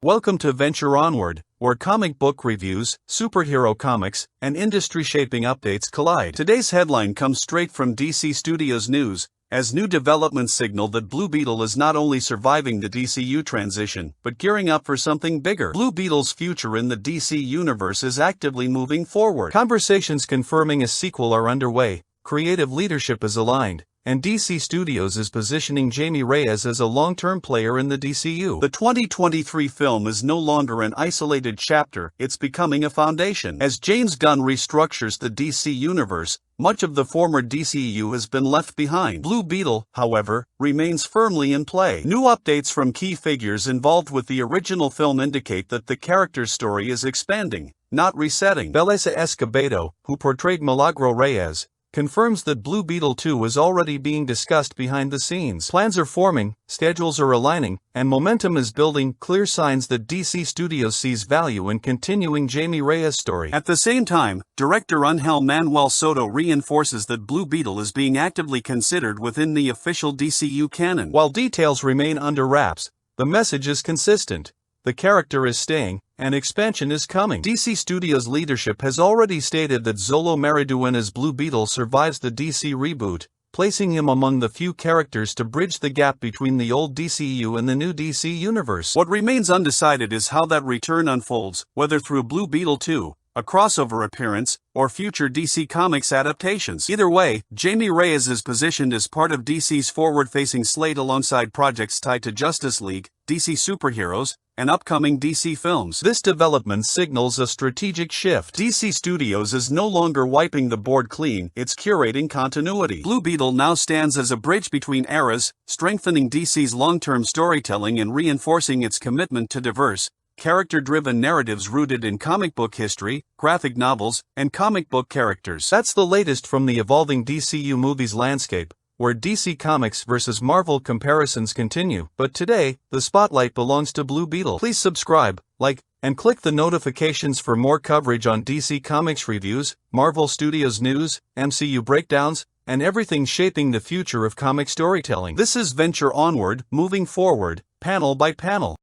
Welcome to Venture Onward, where comic book reviews, superhero comics, and industry-shaping updates collide. Today's headline comes straight from DC Studios News, as new developments signal that Blue Beetle is not only surviving the DCU transition, but gearing up for something bigger. Blue Beetle's future in the DC universe is actively moving forward. Conversations confirming a sequel are underway, creative leadership is aligned, and DC Studios is positioning Jaime Reyes as a long-term player in the DCU. The 2023 film is no longer an isolated chapter, it's becoming a foundation. As James Gunn restructures the DC universe, much of the former DCU has been left behind. Blue Beetle, however, remains firmly in play. New updates from key figures involved with the original film indicate that the character's story is expanding, not resetting. Beleza Escobedo, who portrayed Milagro Reyes, confirms that Blue Beetle 2 is already being discussed behind the scenes. Plans are forming, schedules are aligning, and momentum is building, clear signs that DC Studios sees value in continuing Jaime Reyes' story. At the same time, director Ángel Manuel Soto reinforces that Blue Beetle is being actively considered within the official DCU canon. While details remain under wraps, the message is consistent. The character is staying, and expansion is coming. DC Studios leadership has already stated that Xolo Maridueña as Blue Beetle survives the DC reboot, placing him among the few characters to bridge the gap between the old DCU and the new DC universe. What remains undecided is how that return unfolds, whether through Blue Beetle 2, a crossover appearance, or future DC Comics adaptations. Either way, Jaime Reyes is positioned as part of DC's forward-facing slate alongside projects tied to Justice League, DC Superheroes, and upcoming DC films. This development signals a strategic shift. DC Studios is no longer wiping the board clean, it's curating continuity. Blue Beetle now stands as a bridge between eras, strengthening DC's long-term storytelling and reinforcing its commitment to diverse, character-driven narratives rooted in comic book history, graphic novels, and comic book characters. That's the latest from the evolving DCU movies landscape, where DC Comics vs. Marvel comparisons continue. But today, the spotlight belongs to Blue Beetle. Please subscribe, like, and click the notifications for more coverage on DC Comics reviews, Marvel Studios news, MCU breakdowns, and everything shaping the future of comic storytelling. This is Venture Onward, moving forward, panel by panel.